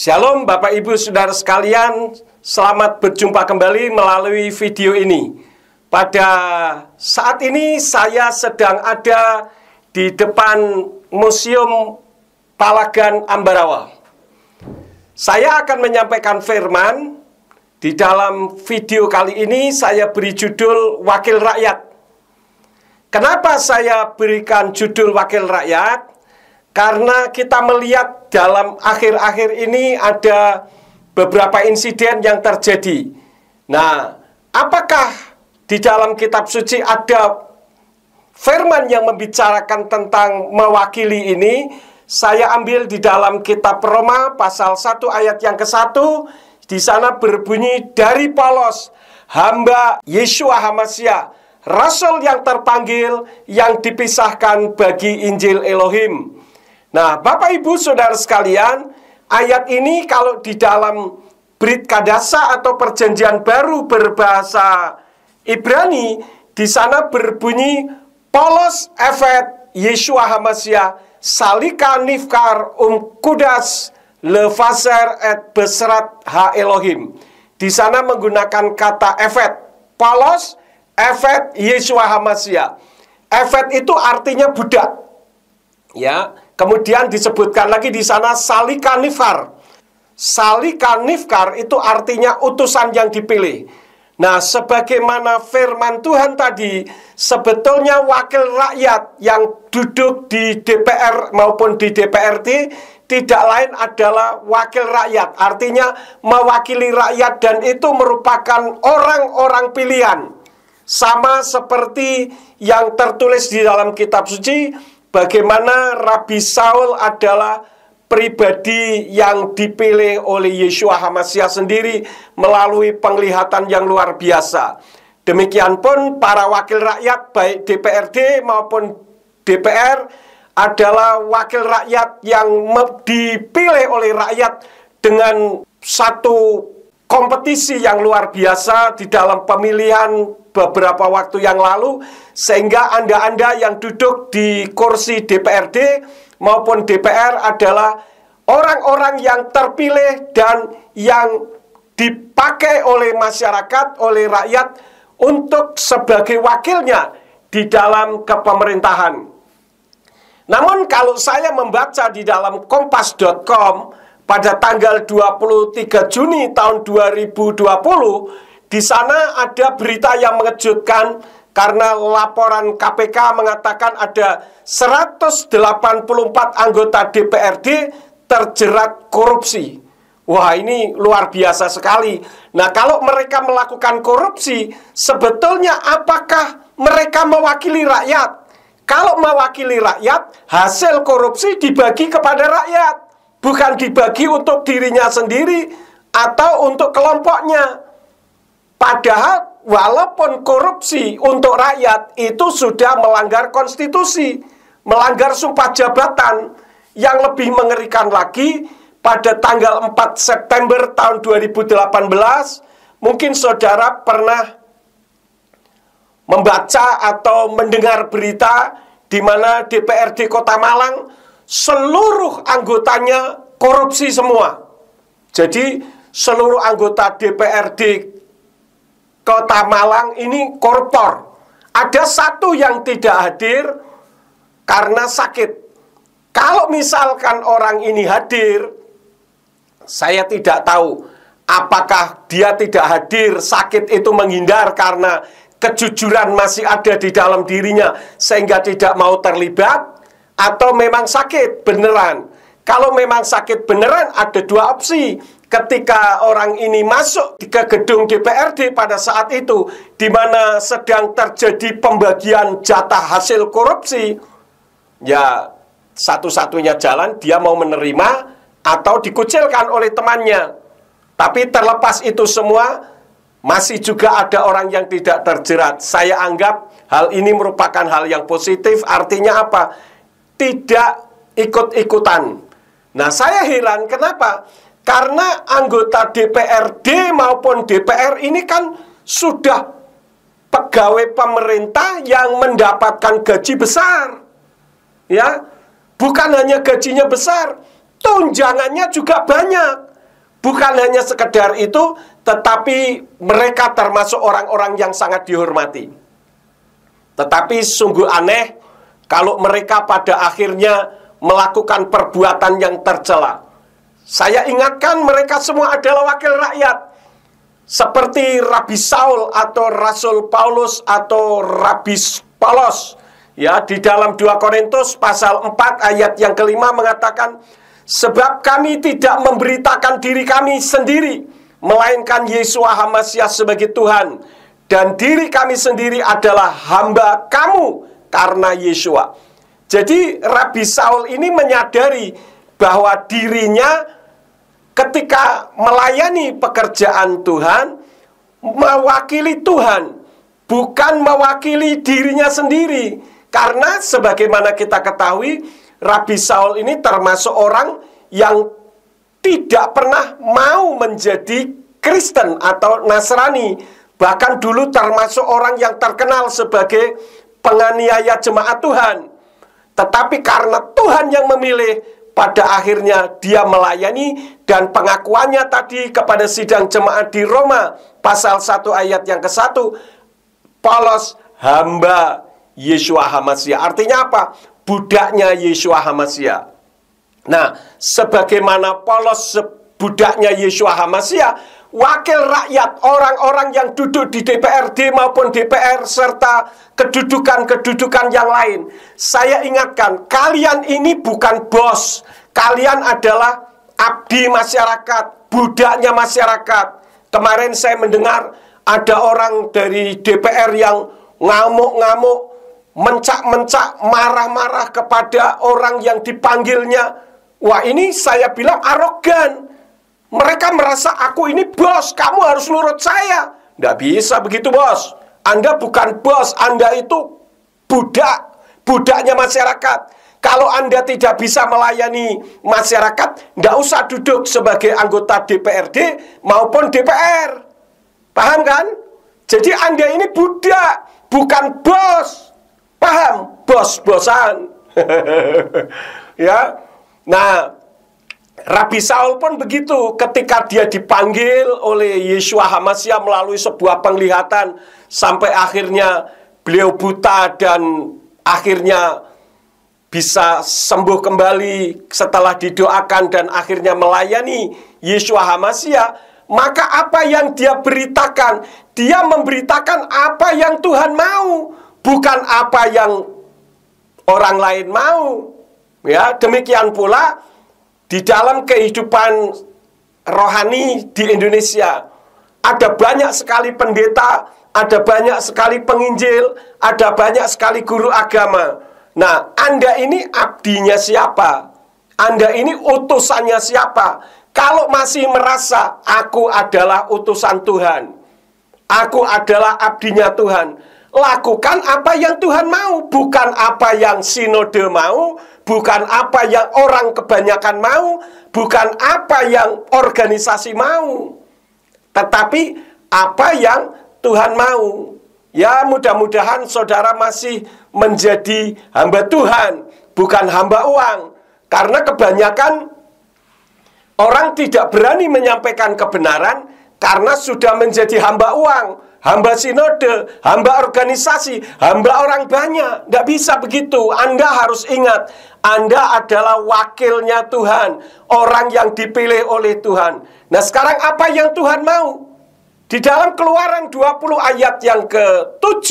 Shalom Bapak Ibu Saudara sekalian, selamat berjumpa kembali melalui video ini. Pada saat ini saya sedang ada di depan Museum Palagan Ambarawa. Saya akan menyampaikan firman. Di dalam video kali ini saya beri judul Wakil Rakyat. Kenapa saya berikan judul Wakil Rakyat? Karena kita melihat dalam akhir-akhir ini ada beberapa insiden yang terjadi. Nah, apakah di dalam kitab suci ada firman yang membicarakan tentang mewakili ini? Saya ambil di dalam kitab Roma pasal 1 ayat yang ke-1. Di sana berbunyi, dari Paulus, hamba Yeshua HaMashiach, rasul yang terpanggil, yang dipisahkan bagi Injil Elohim. Nah, Bapak Ibu Saudara sekalian, ayat ini kalau di dalam Brit Kadasa atau Perjanjian Baru berbahasa Ibrani, di sana berbunyi, Paulus Evet Yeshua HaMashiach, Salika Nifkar Kudas Levaser et Besrat Ha Elohim. Di sana menggunakan kata Evet. Paulus Evet Yeshua HaMashiach. Evet itu artinya budak. Ya, kemudian disebutkan lagi di sana Salika Nifkar. Salika Nifkar itu artinya utusan yang dipilih. Nah, sebagaimana firman Tuhan tadi, sebetulnya wakil rakyat yang duduk di DPR maupun di DPRD tidak lain adalah wakil rakyat. Artinya mewakili rakyat, dan itu merupakan orang-orang pilihan. Sama seperti yang tertulis di dalam kitab suci, bagaimana Rabi Saul adalah pribadi yang dipilih oleh Yeshua HaMashiach sendiri melalui penglihatan yang luar biasa. Demikian pun para wakil rakyat baik DPRD maupun DPR adalah wakil rakyat yang dipilih oleh rakyat dengan satu kompetisi yang luar biasa di dalam pemilihan beberapa waktu yang lalu, sehingga Anda-Anda yang duduk di kursi DPRD maupun DPR adalah orang-orang yang terpilih dan yang dipakai oleh masyarakat, oleh rakyat untuk sebagai wakilnya di dalam kepemerintahan. Namun kalau saya membaca di dalam kompas.com pada tanggal 23 Juni tahun 2020, di sana ada berita yang mengejutkan karena laporan KPK mengatakan ada 184 anggota DPRD terjerat korupsi. Wah, ini luar biasa sekali. Nah, kalau mereka melakukan korupsi, sebetulnya apakah mereka mewakili rakyat? Kalau mewakili rakyat, hasil korupsi dibagi kepada rakyat, bukan dibagi untuk dirinya sendiri atau untuk kelompoknya. Padahal walaupun korupsi untuk rakyat itu sudah melanggar konstitusi, melanggar sumpah jabatan. Yang lebih mengerikan lagi, pada tanggal 4 September tahun 2018, mungkin saudara pernah membaca atau mendengar berita di mana DPRD Kota Malang seluruh anggotanya korupsi semua. Jadi seluruh anggota DPRD Kota Malang ini koruptor. Ada satu yang tidak hadir karena sakit. Kalau misalkan orang ini hadir, saya tidak tahu apakah dia tidak hadir, sakit itu menghindar karena kejujuran masih ada di dalam dirinya sehingga tidak mau terlibat, atau memang sakit beneran. Kalau memang sakit beneran, ada dua opsi. Ketika orang ini masuk ke gedung DPRD pada saat itu, di mana sedang terjadi pembagian jatah hasil korupsi, ya satu-satunya jalan dia mau menerima atau dikucilkan oleh temannya. Tapi terlepas itu semua, masih juga ada orang yang tidak terjerat. Saya anggap hal ini merupakan hal yang positif. Artinya apa? Tidak ikut-ikutan. Nah, saya heran kenapa? Karena anggota DPRD maupun DPR ini kan sudah pegawai pemerintah yang mendapatkan gaji besar. Ya, bukan hanya gajinya besar, tunjangannya juga banyak. Bukan hanya sekedar itu, tetapi mereka termasuk orang-orang yang sangat dihormati. Tetapi sungguh aneh kalau mereka pada akhirnya melakukan perbuatan yang tercela. Saya ingatkan mereka semua adalah wakil rakyat. Seperti Rabi Saul atau Rasul Paulus atau Rabi Polos. Ya, di dalam 2 Korintus pasal 4 ayat yang kelima mengatakan, sebab kami tidak memberitakan diri kami sendiri, melainkan Yesus HaMasiah sebagai Tuhan, dan diri kami sendiri adalah hamba kamu karena Yesua. Jadi Rabi Saul ini menyadari bahwa dirinya ketika melayani pekerjaan Tuhan, mewakili Tuhan, bukan mewakili dirinya sendiri. Karena sebagaimana kita ketahui, Rabi Saul ini termasuk orang yang tidak pernah mau menjadi Kristen atau Nasrani. Bahkan dulu termasuk orang yang terkenal sebagai penganiaya jemaat Tuhan. Tetapi karena Tuhan yang memilih, pada akhirnya dia melayani, dan pengakuannya tadi kepada sidang jemaat di Roma pasal 1 ayat yang ke-1, Polos hamba Yeshua HaMasiah. Artinya apa? Budaknya Yeshua HaMasiah. Nah, sebagaimana Polos budaknya Yeshua HaMasiah, wakil rakyat, orang-orang yang duduk di DPRD maupun DPR, serta kedudukan-kedudukan yang lain. Saya ingatkan, kalian ini bukan bos. Kalian adalah abdi masyarakat, budaknya masyarakat. Kemarin saya mendengar ada orang dari DPR yang ngamuk-ngamuk, mencak-mencak, marah-marah kepada orang yang dipanggilnya. Wah, ini saya bilang arogan. Mereka merasa aku ini bos, kamu harus nurut saya. Tidak bisa begitu, bos. Anda bukan bos, Anda itu budak, budaknya masyarakat. Kalau Anda tidak bisa melayani masyarakat, tidak usah duduk sebagai anggota DPRD maupun DPR. Paham kan? Jadi Anda ini budak, bukan bos. Paham? Bos-bosan. Ya. Nah, Rabi Saul pun begitu, ketika dia dipanggil oleh Yeshua HaMasiah melalui sebuah penglihatan, sampai akhirnya beliau buta dan akhirnya bisa sembuh kembali setelah didoakan dan akhirnya melayani Yeshua HaMasiah. Maka apa yang dia beritakan? Dia memberitakan apa yang Tuhan mau, bukan apa yang orang lain mau. Ya, demikian pula di dalam kehidupan rohani di Indonesia, ada banyak sekali pendeta, ada banyak sekali penginjil, ada banyak sekali guru agama. Nah, Anda ini abdinya siapa? Anda ini utusannya siapa? Kalau masih merasa aku adalah utusan Tuhan, aku adalah abdinya Tuhan, lakukan apa yang Tuhan mau, bukan apa yang sinode mau, bukan apa yang orang kebanyakan mau, bukan apa yang organisasi mau, tetapi apa yang Tuhan mau. Ya, mudah-mudahan saudara masih menjadi hamba Tuhan, bukan hamba uang. Karena kebanyakan orang tidak berani menyampaikan kebenaran karena sudah menjadi hamba uang, hamba sinode, hamba organisasi, hamba orang banyak. Tidak bisa begitu. Anda harus ingat, Anda adalah wakilnya Tuhan, orang yang dipilih oleh Tuhan. Nah, sekarang apa yang Tuhan mau? Di dalam Keluaran 20 ayat yang ke-7,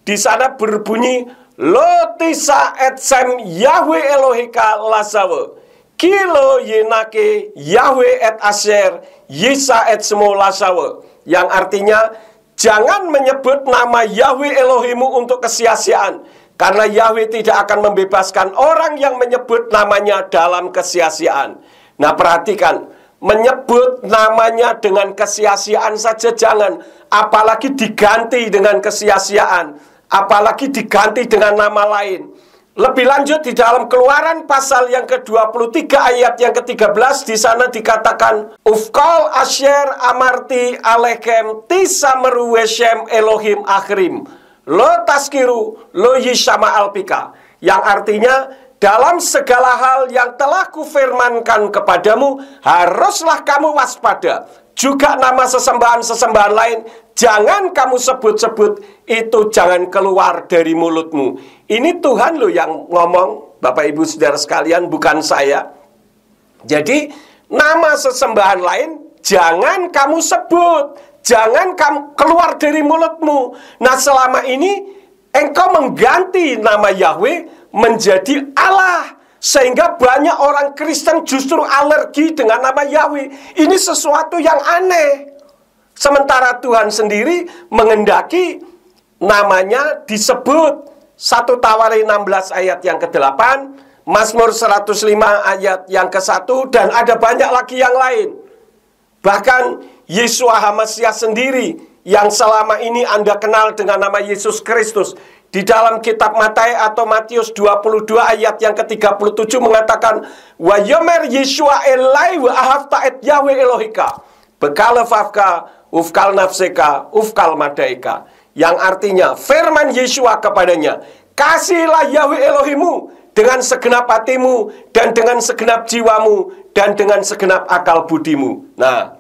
di sana berbunyi, Lo tisa et sem Yahweh Elohika lasawe, kilo yenake Yahweh et asher Yisa et semo lasawe. Yang artinya, jangan menyebut nama Yahweh Elohimu untuk kesia-siaan, karena Yahweh tidak akan membebaskan orang yang menyebut namanya dalam kesia-siaan. Nah, perhatikan, menyebut namanya dengan kesia-siaan saja jangan, apalagi diganti dengan kesia-siaan, apalagi diganti dengan nama lain. Lebih lanjut di dalam Keluaran pasal yang ke-23 ayat yang ke-13, di sana dikatakan, Ufkal asyer amarti alekem tisa meruweshem Elohim akhrim, lo taskiru lo yishama alpika. Yang artinya, dalam segala hal yang telah kufirmankan kepadamu, haruslah kamu waspada. Juga nama sesembahan-sesembahan lain jangan kamu sebut-sebut, itu jangan keluar dari mulutmu. Ini Tuhan loh yang ngomong, Bapak Ibu Saudara sekalian, bukan saya. Jadi nama sesembahan lain jangan kamu sebut, jangan kamu keluar dari mulutmu. Nah, selama ini engkau mengganti nama Yahweh menjadi Allah, sehingga banyak orang Kristen justru alergi dengan nama Yahweh. Ini sesuatu yang aneh. Sementara Tuhan sendiri menghendaki namanya disebut. 1 Tawari 16 ayat yang ke-8, Mazmur 105 ayat yang ke-1, dan ada banyak lagi yang lain. Bahkan Yeshua HaMasiah sendiri yang selama ini Anda kenal dengan nama Yesus Kristus, di dalam kitab Matius atau Matius 22 ayat yang ke-37 mengatakan, wa yomer Yeshua elai wa ahavta et Yahweh Elohika bekalefavka ufkal nafseka ufkal madaika, yang artinya firman Yeshua kepadanya, kasihilah Yahweh Elohimu dengan segenap hatimu dan dengan segenap jiwamu dan dengan segenap akal budimu. Nah,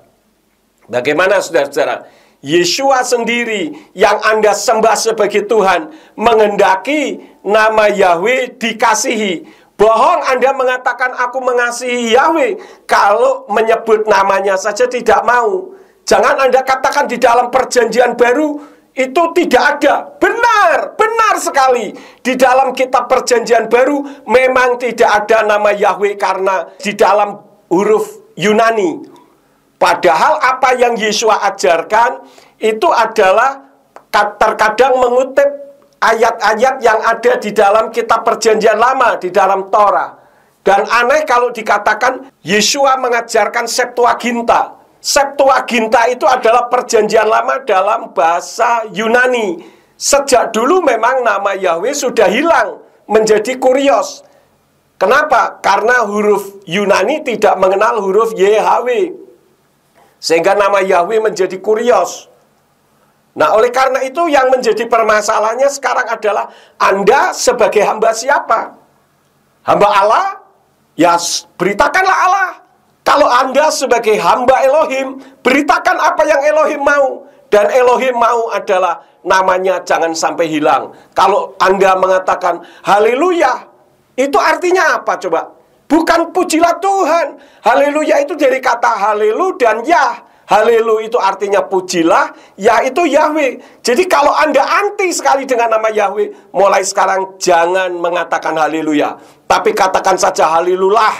bagaimana saudara-saudara? Yeshua sendiri yang Anda sembah sebagai Tuhan menghendaki nama Yahweh dikasihi. Bohong Anda mengatakan aku mengasihi Yahweh kalau menyebut namanya saja tidak mau. Jangan Anda katakan di dalam perjanjian baru itu tidak ada. Benar, benar sekali. Di dalam kitab perjanjian baru memang tidak ada nama Yahweh karena di dalam huruf Yunani. Padahal apa yang Yeshua ajarkan itu adalah terkadang mengutip ayat-ayat yang ada di dalam kitab perjanjian lama, di dalam Torah. Dan aneh kalau dikatakan Yeshua mengajarkan Septuaginta. Septuaginta itu adalah perjanjian lama dalam bahasa Yunani. Sejak dulu memang nama Yahweh sudah hilang, menjadi kurios. Kenapa? Karena huruf Yunani tidak mengenal huruf YHWH. Sehingga nama Yahweh menjadi kurios. Nah, oleh karena itu yang menjadi permasalahannya sekarang adalah Anda sebagai hamba siapa? Hamba Allah? Ya, beritakanlah Allah. Kalau Anda sebagai hamba Elohim, beritakan apa yang Elohim mau. Dan Elohim mau adalah namanya jangan sampai hilang. Kalau Anda mengatakan haleluya, itu artinya apa coba? Bukan pujilah Tuhan. Haleluya itu dari kata halelu dan yah. Halelu itu artinya pujilah, yah itu Yahweh. Jadi kalau Anda anti sekali dengan nama Yahweh, mulai sekarang jangan mengatakan haleluya, tapi katakan saja halelulah,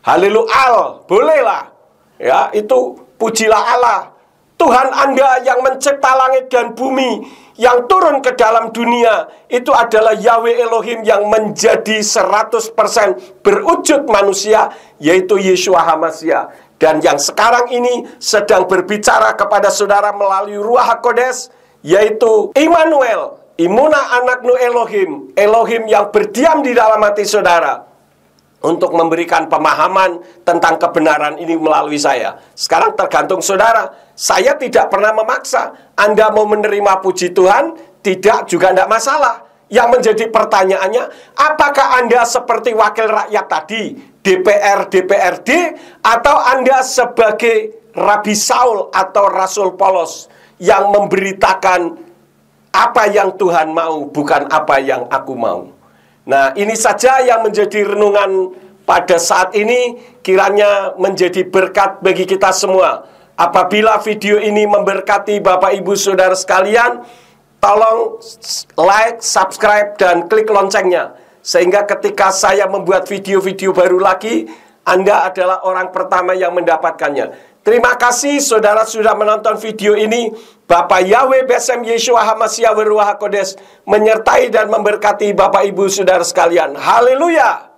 halelual, bolehlah. Ya, itu pujilah Allah. Tuhan Anda yang mencipta langit dan bumi, yang turun ke dalam dunia, itu adalah Yahweh Elohim yang menjadi 100% berwujud manusia, yaitu Yeshua HaMasiah. Dan yang sekarang ini sedang berbicara kepada saudara melalui Ruach HaKodes, yaitu Immanuel, Imuna Anaknu Elohim, Elohim yang berdiam di dalam hati saudara, untuk memberikan pemahaman tentang kebenaran ini melalui saya. Sekarang tergantung saudara. Saya tidak pernah memaksa. Anda mau menerima puji Tuhan, tidak juga tidak masalah. Yang menjadi pertanyaannya, apakah Anda seperti wakil rakyat tadi, DPR, DPRD, atau Anda sebagai Rabi Saul atau Rasul Polos yang memberitakan apa yang Tuhan mau, bukan apa yang aku mau. Nah, ini saja yang menjadi renungan pada saat ini, kiranya menjadi berkat bagi kita semua. Apabila video ini memberkati Bapak Ibu Saudara sekalian, tolong like, subscribe, dan klik loncengnya. Sehingga ketika saya membuat video-video baru lagi, Anda adalah orang pertama yang mendapatkannya. Terima kasih saudara sudah menonton video ini. Bapak Yahweh Besem Yeshua HaMasiah Ruach HaKodes menyertai dan memberkati Bapak Ibu Saudara sekalian. Haleluya!